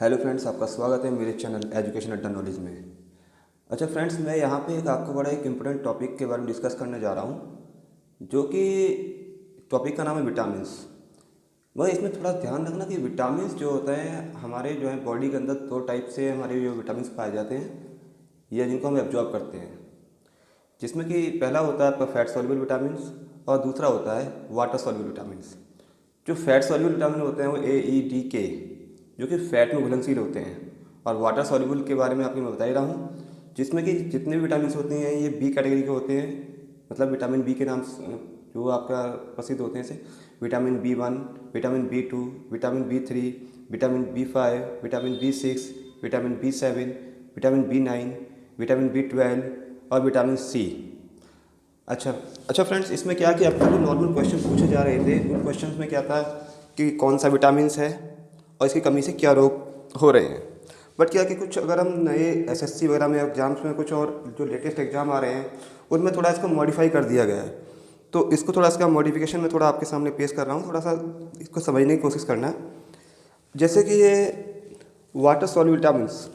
Hello friends, आपका स्वागत है मेरे चैनल एजुकेशन अड्डा नॉलेज में। अच्छा फ्रेंड्स, मैं यहाँ पे आपको बड़ा एक इम्पोर्टेंट टॉपिक के बारे में डिस्कस करने जा रहा हूँ, जो कि टॉपिक का नाम है विटामिन्स। मगर इसमें थोड़ा ध्यान रखना कि विटामिन्स जो होते हैं हमारे जो है बॉडी के अंदर दो टाइप से हमारे जो विटामिन्स पाए जाते हैं या जिनको हम एब्जॉर्ब करते हैं, जिसमें कि पहला होता है आपका फैट सॉल्युबल विटामिन्स और दूसरा होता है वाटर सॉल्युबल विटामिन्स। जो फैट सॉल्युबल विटामिन होते हैं वो AEDK, जो कि फैट में घुलनशील होते हैं, और वाटर सॉल्युबल के बारे में आपको मैं बता ही रहा हूँ, जिसमें कि जितने भी विटामिन होते हैं ये बी कैटेगरी के होते हैं। मतलब विटामिन बी के नाम से जो आपका प्रसिद्ध होते हैं से vitamin B1, vitamin B2, vitamin B3, vitamin B5, vitamin B6, vitamin B7, vitamin B9, vitamin B12 और विटामिन C। अच्छा अच्छा फ्रेंड्स, इसमें क्या कि आपको जो नॉर्मल क्वेश्चन पूछे जा रहे थे उन क्वेश्चंस में क्या था कि कौन सा विटामिन्स है और इसकी कमी से क्या रोग हो रहे हैं। बट क्या कि कुछ अगर हम नए SSC वगैरह में एग्जाम्स में कुछ और जो लेटेस्ट एग्जाम आ रहे हैं उनमें थोड़ा इसको मॉडिफाई कर दिया गया है, तो इसको थोड़ा इसका मॉडिफिकेशन में थोड़ा आपके सामने पेश कर रहा हूँ। थोड़ा सा इसको समझने की कोशिश करना। जैसे कि ये वाटर सॉल्युबल विटामिन्स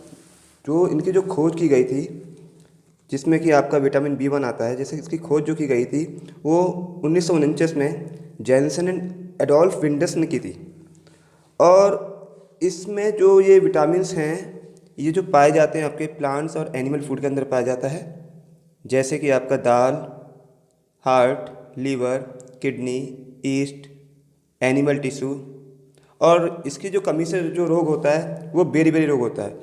जो इनकी जो खोज की गई थी, जिसमें कि आपका विटामिन B1 आता है, जैसे इसकी खोज जो की गई थी वो 1949 में जैनसन एंड एडोल्फ विंडस ने की थी। और इसमें जो ये विटामिन्स हैं ये जो पाए जाते हैं आपके प्लांट्स और एनिमल फूड के अंदर पाया जाता है, जैसे कि आपका दाल, heart, liver, kidney, yeast, animal tissue. और इसकी जो कमी से जो रोग होता है वो बेरी रोग होता है।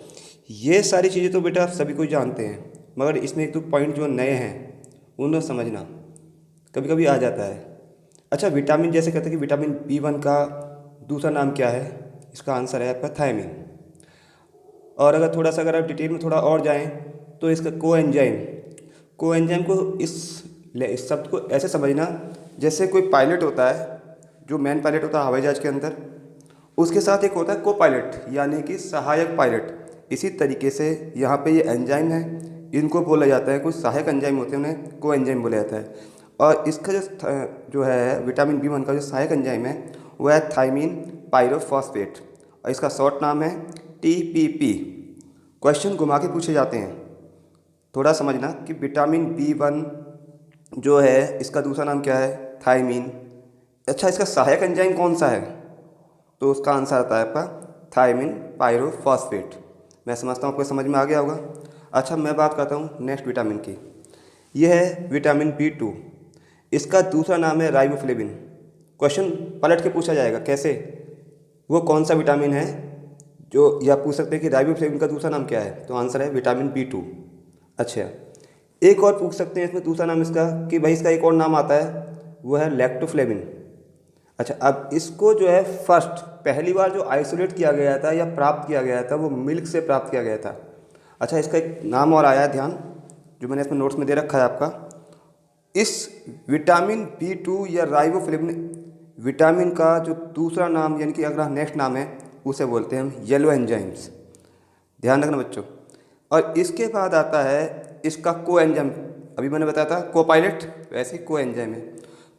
ये सारी चीज़ें तो बेटा आप सभी को जानते हैं, मगर इसमें एक दो पॉइंट जो नए हैं उन्हें समझना कभी कभी आ जाता है। अच्छा, विटामिन जैसे कहते हैं कि विटामिन B1 का दूसरा नाम क्या है, इसका आंसर है आपका थायमिन। और अगर थोड़ा सा अगर आप डिटेल में थोड़ा और जाएं तो इसका कोएंजाइम को इस शब्द को ऐसे समझना जैसे कोई पायलट होता है, जो मैन पायलट होता है हवाई जहाज के अंदर, उसके साथ एक होता है को पायलट यानी कि सहायक पायलट। इसी तरीके से यहाँ पे ये एंजाइम है, इनको बोला जाता है, कुछ सहायक एंजाइम होते हैं उन्हें को एंजाइम बोला जाता है। और इसका जो है विटामिन B1 का जो सहायक एंजाइम है वह है थायमिन पायरोफॉस्फेट, और इसका शॉर्ट नाम है TPP। क्वेश्चन घुमा के पूछे जाते हैं, थोड़ा समझना कि विटामिन B1 जो है इसका दूसरा नाम क्या है, थायमिन। अच्छा, इसका सहायक एंजाइम कौन सा है, तो उसका आंसर आता है आपका थायमिन पायरोफॉस्फेट। मैं समझता हूँ आपको समझ में आ गया होगा। अच्छा, मैं बात करता हूँ नेक्स्ट विटामिन की। यह है विटामिन B2, इसका दूसरा नाम है राइबोफ्लेविन। क्वेश्चन पलट के पूछा जाएगा कैसे, वो कौन सा विटामिन है जो, या पूछ सकते हैं कि राइबोफ्लेविन का दूसरा नाम क्या है, तो आंसर है विटामिन B2। अच्छा, एक और पूछ सकते हैं इसमें दूसरा नाम इसका कि भाई इसका एक और नाम आता है, वो है लैक्टोफ्लेविन। अच्छा, अब इसको जो है फर्स्ट पहली बार जो आइसोलेट किया गया था या प्राप्त किया गया था वो मिल्क से प्राप्त किया गया था। अच्छा, इसका एक नाम और आया है, ध्यान जो मैंने इसमें नोट्स में दे रखा है आपका। इस विटामिन B2 या राइबोफ्लेविन विटामिन का जो दूसरा नाम यानी कि अगला नेक्स्ट नाम है उसे बोलते हैं हम येलो एंजाइम्स। ध्यान रखना बच्चों। और इसके बाद आता है इसका को एंजाइम, अभी मैंने बताया था को पायलट, वैसे ही को एंजाइम है।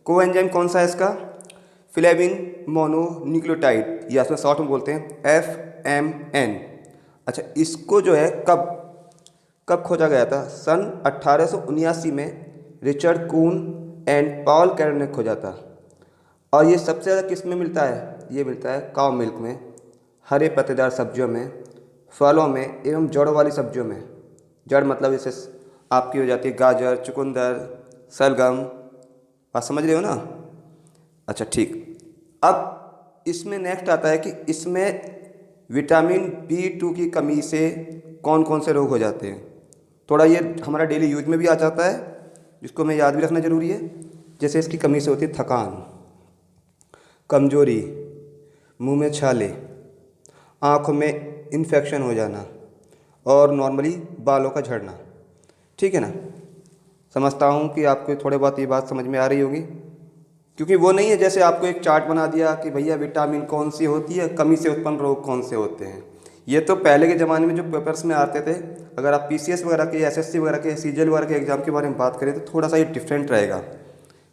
को एंजाइम कौन सा है इसका, फ्लेविन मोनोन्यूक्लियोटाइड, या इसमें शॉर्ट में बोलते हैं FMN। अच्छा, इसको जो है कब खोजा गया था, सन 1879 में Richard Kuhn and Paul Karrer ने खोजा था। और ये सबसे ज़्यादा किस में मिलता है, ये मिलता है काउ मिल्क में, हरे पत्तेदार सब्जियों में, फलों में एवं जड़ों वाली सब्जियों में। जड़ मतलब जैसे आपकी हो जाती है गाजर, चुकंदर, सलगम, आप समझ रहे हो ना। अच्छा ठीक, अब इसमें नेक्स्ट आता है कि इसमें विटामिन B2 की कमी से कौन कौन से रोग हो जाते हैं। थोड़ा ये हमारा डेली यूज में भी आ जाता है, जिसको हमें याद भी रखना ज़रूरी है। जैसे इसकी कमी से होती है थकान, कमजोरी, मुंह में छाले, आँखों में इन्फेक्शन हो जाना और नॉर्मली बालों का झड़ना। ठीक है ना, समझता हूँ कि आपको थोड़े बहुत ये बात समझ में आ रही होगी, क्योंकि वो नहीं है जैसे आपको एक चार्ट बना दिया कि भैया विटामिन कौन सी होती है, कमी से उत्पन्न रोग कौन से होते हैं। ये तो पहले के ज़माने में जो पेपर्स में आते थे, अगर आप PCS वगैरह के, SSC वगैरह के, CGL वगैरह के एग्ज़ाम के बारे में बात करें तो थोड़ा सा ये डिफरेंट रहेगा।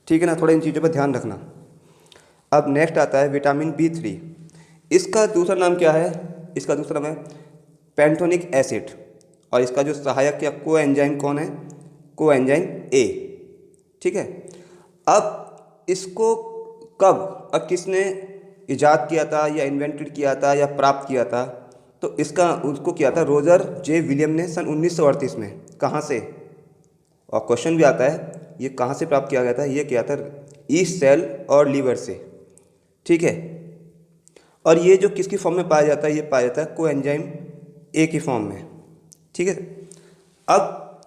ठीक है ना, थोड़ा इन चीज़ों पर ध्यान रखना। अब नेक्स्ट आता है विटामिन B3, इसका दूसरा नाम क्या है, इसका दूसरा नाम है पेंटोनिक एसिड, और इसका जो सहायक या को एंजाइम कौन है, को एंजाइम ए। ठीक है, अब इसको कब और किसने इजाद किया था या इन्वेंटेड किया था या प्राप्त किया था, तो इसका उसको किया था रोजर जे विलियम ने सन 1938 में। कहाँ से, और क्वेश्चन भी आता है ये कहाँ से प्राप्त किया गया था, ये किया था ईस्ट सेल और लीवर से। ठीक है, और ये जो किसकी फॉर्म में पाया जाता है, ये पाया जाता है को एंजाइम ए की फॉर्म में। ठीक है, अब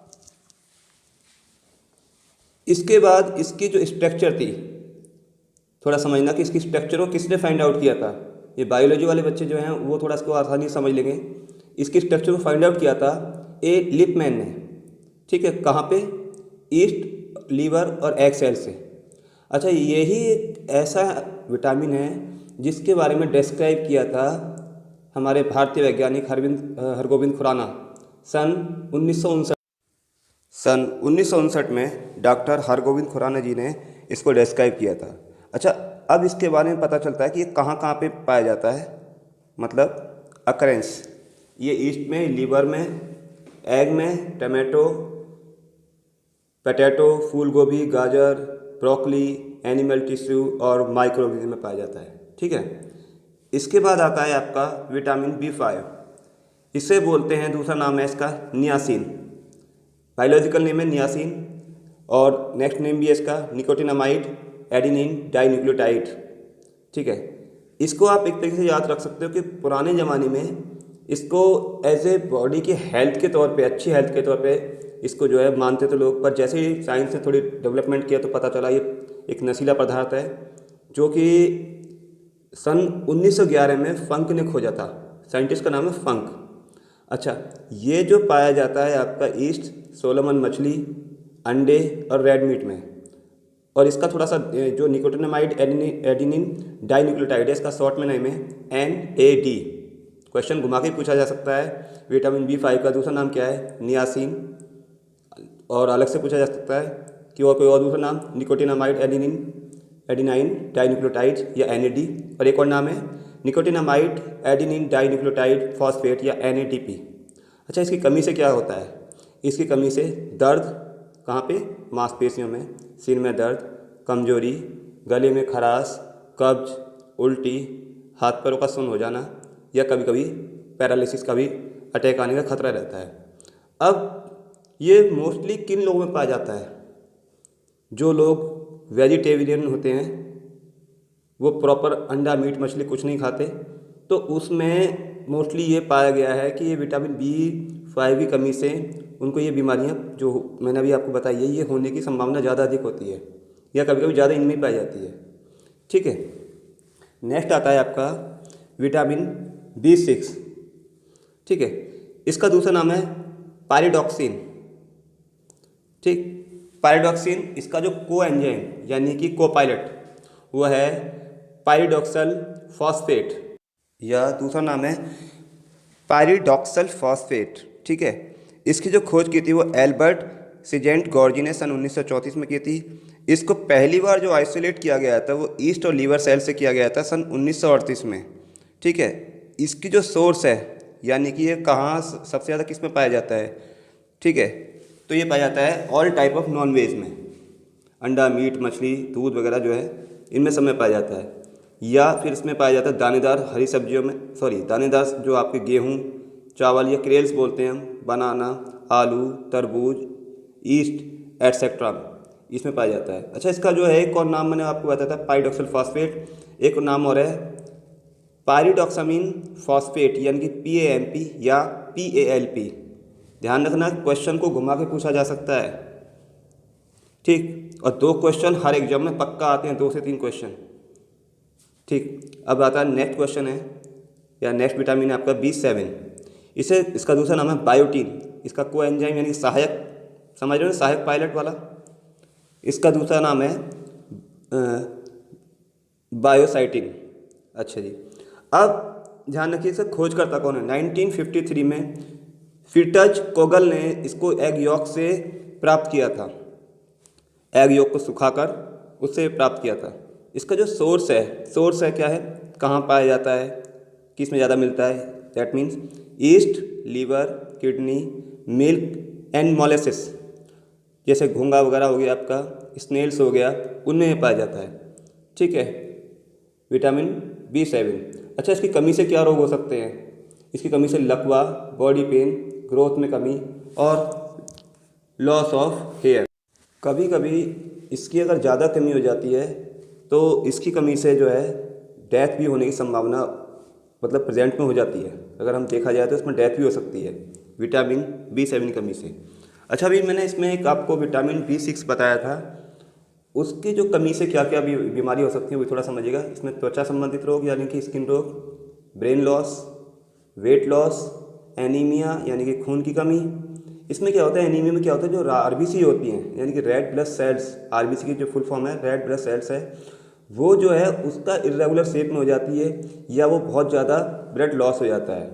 इसके बाद इसकी जो स्ट्रक्चर थी, थोड़ा समझना कि इसकी स्ट्रक्चर को किसने फाइंड आउट किया था। ये बायोलॉजी वाले बच्चे जो हैं वो थोड़ा इसको आसानी से समझ लेंगे। इसकी स्ट्रक्चर को फाइंड आउट किया था ए लिपमैन ने। ठीक है, कहाँ पे, ईस्ट, लीवर और एग सेल से। अच्छा, यही एक ऐसा विटामिन है जिसके बारे में डिस्क्राइब किया था हमारे भारतीय वैज्ञानिक हरगोविंद खुराना सन 1959 में डॉक्टर हरगोविंद खुराना जी ने इसको डिस्क्राइब किया था। अच्छा, अब इसके बारे में पता चलता है कि ये कहाँ कहाँ पे पाया जाता है, मतलब अकरेंस। ये ईस्ट में, लीवर में, एग में, टमाटो, पोटैटो, फूल गोभी, गाजर, ब्रोकली, एनिमल टिश्यू और माइक्रोऑर्गेनिज्म में पाया जाता है। ठीक है, इसके बाद आता है आपका विटामिन B5। इसे बोलते हैं, दूसरा नाम है इसका नियासिन, बायोलॉजिकल नेम है नियासिन, और नेक्स्ट नेम भी है इसका निकोटिनामाइड एडिनिन डाइन्यूक्लियोटाइड। ठीक है, इसको आप एक तरीके से याद रख सकते हो कि पुराने ज़माने में इसको एज ए बॉडी की हेल्थ के तौर पे, अच्छी हेल्थ के तौर पे इसको जो है मानते थे लोग, पर जैसे ही साइंस ने थोड़ी डेवलपमेंट किया तो पता चला ये एक नशीला पदार्थ है जो कि सन 1911 में फंक ने खोजा था। साइंटिस्ट का नाम है फंक। अच्छा, ये जो पाया जाता है आपका ईस्ट, सोलोमन मछली, अंडे और रेड मीट में, और इसका थोड़ा सा जो निकोटिनामाइड एडिनिन डाइन्यूक्लियोटाइड है, इसका शॉर्ट में नेम है NAD। क्वेश्चन घुमा के पूछा जा सकता है विटामिन B5 का दूसरा नाम क्या है, नियासिन, और अलग से पूछा जा सकता है कि और कोई और दूसरा नाम निकोटिनामाइड एडिनाइन डाइन्यूक्लियोटाइड या NAD, और एक और नाम है निकोटिनामाइड एडिनिन डाइन्यूक्लियोटाइड फॉस्फेट या NADP। अच्छा, इसकी कमी से क्या होता है, इसकी कमी से दर्द, कहाँ पे, मांसपेशियों में, सिर में दर्द, कमजोरी, गले में खराश, कब्ज, उल्टी, हाथ पैरों का सुन्न हो जाना या कभी कभी पैरालिसिस का भी अटैक आने का खतरा रहता है। अब ये मोस्टली किन लोगों में पाया जाता है, जो लोग वेजिटेरियन होते हैं, वो प्रॉपर अंडा मीट मछली कुछ नहीं खाते, तो उसमें मोस्टली ये पाया गया है कि ये विटामिन B5 की कमी से उनको ये बीमारियां जो मैंने अभी आपको बताई है ये होने की संभावना ज़्यादा अधिक होती है, या कभी कभी ज़्यादा इनमें पाई जाती है। ठीक है, नेक्स्ट आता है आपका विटामिन B6। ठीक है, इसका दूसरा नाम है पायरिडॉक्सिन। ठीक, पायरिडॉक्सिन, इसका जो को एंजाइम यानी कि को पायलट वो है पायरिडॉक्सल फॉस्फेट, या दूसरा नाम है पायरिडॉक्सल फॉस्फेट। ठीक है, इसकी जो खोज की थी वो एल्बर्ट सीजेंट गॉर्जी ने सन 1934 में की थी। इसको पहली बार जो आइसोलेट किया गया था वो ईस्ट और लीवर सेल से किया गया था सन 1938 में। ठीक है, इसकी जो सोर्स है यानी कि ये कहाँ सबसे ज़्यादा किस में पाया जाता है, ठीक है, तो ये पाया जाता है all type of non veg में, अंडा, मीट, मछली, दूध वगैरह जो है इनमें सब में पाया जाता है, या फिर इसमें पाया जाता है दानेदार हरी सब्जियों में, दानेदार जो आपके गेहूँ, चावल या क्रेल्स बोलते हैं हम, बनाना, आलू, तरबूज, ईस्ट एटसेट्रा इसमें पाया जाता है। अच्छा, इसका जो है एक और नाम मैंने आपको बताया था पायरिडॉक्सल फॉस्फेट, एक नाम और है पायरिडॉक्सामिन फॉस्फेट यानी कि PAMP या PALP। ध्यान रखना, क्वेश्चन को घुमा के पूछा जा सकता है। ठीक, और 2 क्वेश्चन हर एग्जाम में पक्का आते हैं, 2 से 3 क्वेश्चन। ठीक, अब आता है नेक्स्ट क्वेश्चन है या नेक्स्ट विटामिन है आपका B7। इसका दूसरा नाम है बायोटीन, इसका को एंजाइम यानी सहायक, समझ रहे हो, सहायक पायलट वाला। इसका दूसरा नाम है बायोसाइटिन। अच्छा जी, अब ध्यान रखिए इसका खोजकर्ता कौन है। 1953 में फिटज कोगल ने इसको एग यॉक से प्राप्त किया था, एग यॉक को सुखाकर उससे प्राप्त किया था। इसका जो सोर्स है क्या है, कहाँ पाया जाता है, किस में ज़्यादा मिलता है, that means yeast, liver, kidney, milk and molasses, जैसे घोंघा वगैरह हो गया आपका, स्नेल्स हो गया, उनमें पाया जाता है। ठीक है, विटामिन B7। अच्छा, इसकी कमी से क्या रोग हो सकते हैं? इसकी कमी से लकवा, बॉडी पेन, ग्रोथ में कमी और लॉस ऑफ हेयर। कभी कभी इसकी अगर ज़्यादा कमी हो जाती है तो इसकी कमी से जो है डेथ भी होने की संभावना मतलब प्रेजेंट में हो जाती है। अगर हम देखा जाए तो इसमें डेथ भी हो सकती है विटामिन B7 की कमी से। अच्छा, अभी मैंने इसमें एक आपको विटामिन B6 बताया था, उसकी जो कमी से क्या क्या बीमारी हो सकती है वो थोड़ा समझिएगा। इसमें त्वचा संबंधित रोग यानी कि स्किन रोग, brain loss, weight loss, anaemia यानी कि खून की कमी। इसमें क्या होता है, एनीमिया में क्या होता है, जो आरबीसी होती हैं यानी कि रेड ब्लड सेल्स, आरबीसी की जो फुल फॉर्म है रेड ब्लड सेल्स है, वो जो है उसका इरेगुलर शेप में हो जाती है या वो बहुत ज़्यादा ब्लड लॉस हो जाता है।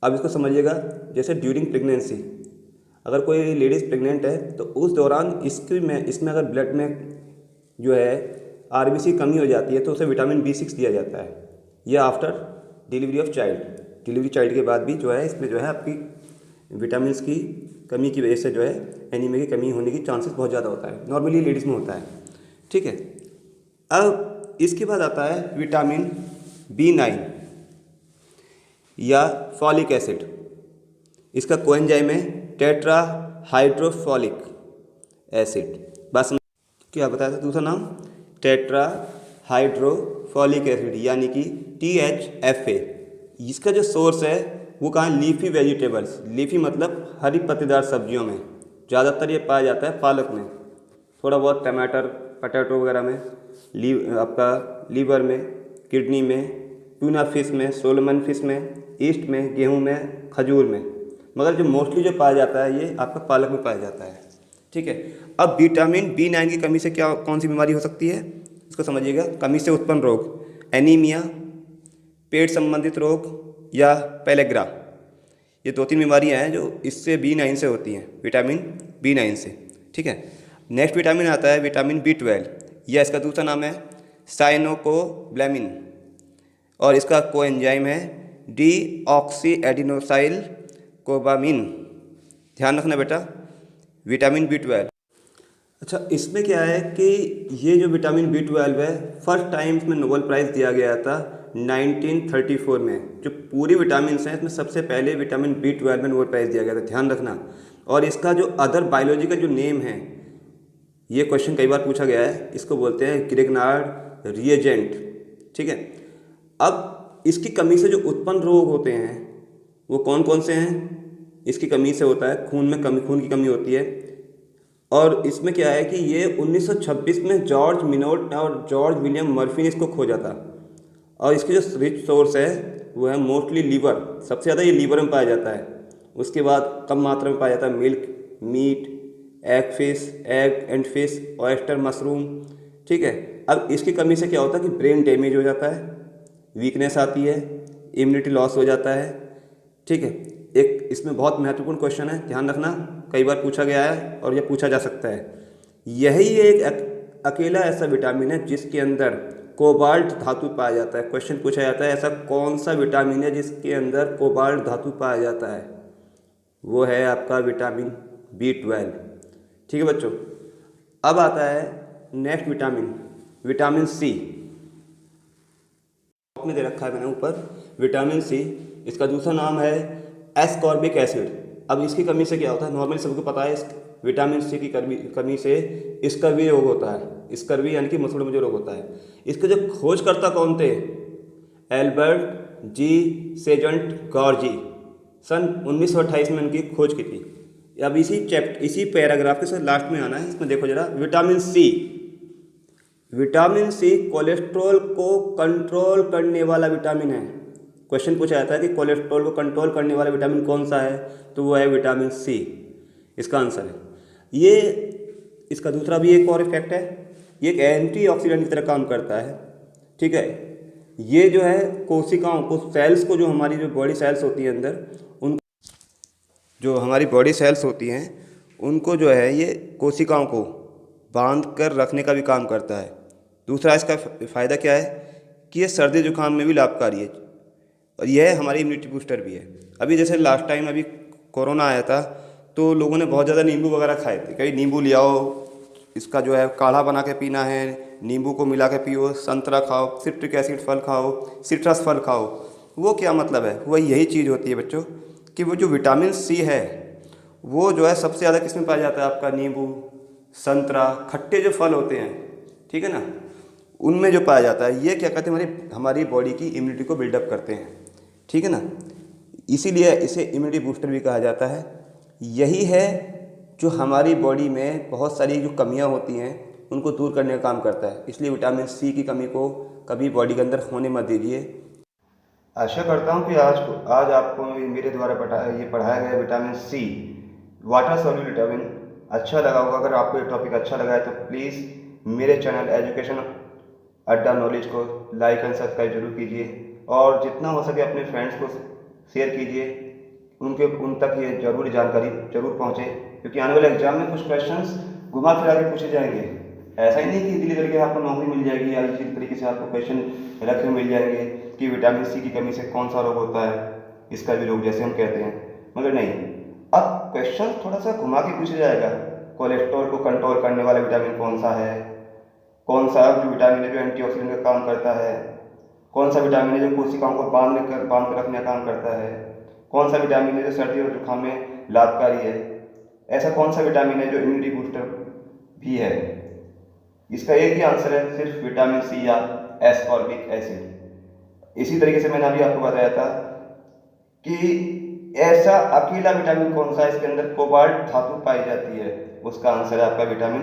अब इसको समझिएगा, जैसे ड्यूरिंग प्रेगनेंसी, अगर कोई लेडीज़ प्रेग्नेंट है तो उस दौरान इसमें अगर ब्लड में जो है आरबीसी कमी हो जाती है तो उसे विटामिन B6 दिया जाता है, या after delivery of child, delivery child के बाद भी जो है इसमें जो है आपकी विटामिन की कमी की वजह से जो है एनीमिया की कमी होने की चांसेस बहुत ज़्यादा होता है, नॉर्मली लेडीज़ में होता है। ठीक है, अब इसके बाद आता है विटामिन B9 या फॉलिक एसिड। इसका कोएंजाइम है टेट्रा हाइड्रोफॉलिक एसिड। बस क्या बताया था दूसरा नाम, टेट्रा हाइड्रोफॉलिक एसिड यानी कि THFA। इसका जो सोर्स है वो कहाँ, लीफी वेजिटेबल्स, लीफी मतलब हरी पत्तेदार सब्जियों में, ज़्यादातर ये पाया जाता है पालक में, थोड़ा बहुत टमाटर पटेटो वगैरह में, आपका लीवर में, किडनी में, ट्यूना फिश में, सोलमन फिश में, ईस्ट में, गेहूं में, खजूर में, मगर जो मोस्टली जो पाया जाता है ये आपका पालक में पाया जाता है। ठीक है, अब विटामिन B9 की कमी से क्या कौन सी बीमारी हो सकती है, इसको समझिएगा। कमी से उत्पन्न रोग, एनीमिया, पेट संबंधित रोग या पेलेग्रा, ये 2-3 बीमारियां हैं जो इससे B9 से होती हैं, विटामिन B9 से। ठीक है, नेक्स्ट विटामिन आता है विटामिन B12 या इसका दूसरा नाम है साइनोकोब्लामिन और इसका कोएंजाइम है डीऑक्सी एडिनोसाइल कोबामिन। ध्यान रखना बेटा, विटामिन B12। अच्छा, इसमें क्या है कि ये जो विटामिन B12 है फर्स्ट टाइम इसमें नोबेल प्राइज़ दिया गया था 1934 में। जो पूरी विटामिन हैं इसमें सबसे पहले विटामिन B12 में नोबेल प्राइज़ दिया गया था, ध्यान रखना। और इसका जो अदर बायोलॉजी का जो नेम है, ये क्वेश्चन कई बार पूछा गया है, इसको बोलते हैं ग्रिग्नार्ड रिएजेंट। ठीक है, अब इसकी कमी से जो उत्पन्न रोग होते हैं वो कौन कौन से हैं? इसकी कमी से होता है खून की कमी होती है। और इसमें क्या है कि ये 1926 में जॉर्ज मिनोट और जॉर्ज विलियम मर्फी ने इसको खोजा था। और इसकी जो रिच सोर्स है वो है मोस्टली लीवर, सबसे ज़्यादा ये लीवर में पाया जाता है। उसके बाद कम मात्रा में पाया जाता है milk, meat, egg and fish, oyster, mushroom. ठीक है, अब इसकी कमी से क्या होता है कि ब्रेन डैमेज हो जाता है, वीकनेस आती है, इम्यूनिटी लॉस हो जाता है। ठीक है, एक इसमें बहुत महत्वपूर्ण क्वेश्चन है, ध्यान रखना, कई बार पूछा गया है और यह पूछा जा सकता है। यही एक अकेला ऐसा विटामिन है जिसके अंदर कोबाल्ट धातु पाया जाता है। क्वेश्चन पूछा जाता है ऐसा कौन सा विटामिन है जिसके अंदर कोबाल्ट धातु पाया जाता है, वो है आपका विटामिन B12। ठीक है बच्चों, अब आता है नेक्स्ट विटामिन C। में दे रखा है मैंने ऊपर विटामिन C, इसका दूसरा नाम है एस्कॉर्बिक एसिड। अब इसकी कमी से क्या होता है, नॉर्मली सबको पता है विटामिन C की कमी से स्कर्वी रोग होता है, स्कर्वी यानी कि मसूड़ों में जो रोग होता है। इसके जो खोजकर्ता कौन थे, एल्बर्ट जी सेजंट गॉर्जी, सन 1928 में उनकी खोज की थी। अब इसी पैराग्राफ के साथ लास्ट में आना है, इसमें देखो जरा, विटामिन C कोलेस्ट्रॉल को कंट्रोल करने वाला विटामिन है। क्वेश्चन पूछा जाता है कि कोलेस्ट्रॉल को कंट्रोल करने वाला विटामिन कौन सा है, तो वो है विटामिन C, इसका आंसर है ये। इसका दूसरा भी एक और इफेक्ट है, ये एक एंटीऑक्सीडेंट की तरह काम करता है। ठीक है, ये जो है कोशिकाओं को, सेल्स को, जो हमारी जो बॉडी सेल्स होती है अंदर, उन जो हमारी बॉडी सेल्स होती हैं उनको जो है ये कोशिकाओं को बांध कर रखने का भी काम करता है। दूसरा इसका फ़ायदा क्या है कि ये सर्दी जुकाम में भी लाभकारी है। और यह हमारी इम्यूनिटी बूस्टर भी है। अभी जैसे लास्ट टाइम अभी कोरोना आया था तो लोगों ने बहुत ज़्यादा नींबू वगैरह खाए थे, कहीं नींबू ले आओ, इसका जो है काढ़ा बना के पीना है, नींबू को मिला के पियो, संतरा खाओ, सिट्रिक एसिड फल खाओ, सिट्रस फल खाओ। वो क्या मतलब है, वही यही चीज़ होती है बच्चों कि वो जो विटामिन सी है वो जो है सबसे ज़्यादा किस में पाया जाता है, आपका नींबू, संतरा, खट्टे जो फल होते हैं, ठीक है ना, उनमें जो पाया जाता है। ये क्या कहते हैं, हमारी बॉडी की इम्यूनिटी को बिल्डअप करते हैं, ठीक है ना। इसीलिए इसे इम्यूनिटी बूस्टर भी कहा जाता है। यही है जो हमारी बॉडी में बहुत सारी जो कमियां होती हैं उनको दूर करने का काम करता है। इसलिए विटामिन सी की कमी को कभी बॉडी के अंदर होने मत दीजिए। आशा करता हूँ कि आज आपको मेरे द्वारा पढ़ाया गया vitamin C, water soluble vitamin अच्छा लगा होगा। अगर आपको ये टॉपिक अच्छा लगा है तो प्लीज़ मेरे चैनल एजुकेशन अड्डा नॉलेज को लाइक एंड सब्सक्राइब जरूर कीजिए और जितना हो सके अपने फ्रेंड्स को शेयर कीजिए, उन तक ये जरूर जानकारी जरूर पहुँचे, क्योंकि आने वाले एग्जाम में कुछ क्वेश्चंस घुमा फिरा के पूछे जाएंगे। ऐसा ही नहीं कि इजीली तरीके से आपको नौकरी मिल जाएगी या इसी तरीके से आपको क्वेश्चन रखे मिल जाएंगे कि विटामिन सी की कमी से कौन सा रोग होता है, इसका भी रोग जैसे हम कहते हैं, मगर नहीं, अब क्वेश्चन थोड़ा सा घुमा के पूछा जाएगा। कोलेस्ट्रॉल को कंट्रोल करने वाला विटामिन कौन सा है, कौन सा जो विटामिन है जो एंटीऑक्सीडेंट का काम करता है, कौन सा विटामिन है जो कोशिकाओं को बांध कर रखने का काम करता है, कौन सा विटामिन है जो सर्दी और जुकाम में लाभकारी है, ऐसा कौन सा विटामिन है जो इम्यूनिटी बूस्टर भी है। इसका एक ही आंसर है, सिर्फ विटामिन सी या एस्कॉर्बिक एसिड। इसी तरीके से मैंने अभी आपको बताया था कि ऐसा अकेला विटामिन कौन सा है इसके अंदर कोबाल्ट धातु पाई जाती है, उसका आंसर है आपका विटामिन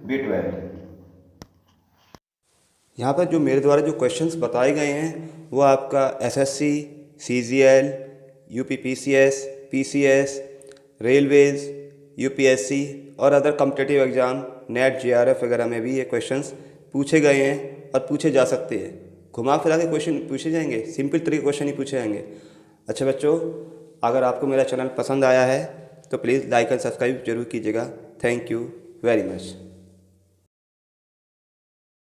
B12। यहाँ पर जो मेरे द्वारा जो क्वेश्चंस बताए गए हैं वो आपका SSC, CGL, UPPCS, PCS, Railways, UPSC और other competitive exam, net, JRF वगैरह में भी ये क्वेश्चंस पूछे गए हैं और पूछे जा सकते हैं। घुमा फिरा के क्वेश्चन पूछे जाएंगे, सिंपल तरीके क्वेश्चन ही पूछे जाएंगे। अच्छा बच्चों, अगर आपको मेरा चैनल पसंद आया है तो प्लीज़ लाइक एंड सब्सक्राइब जरूर कीजिएगा। Thank you very much.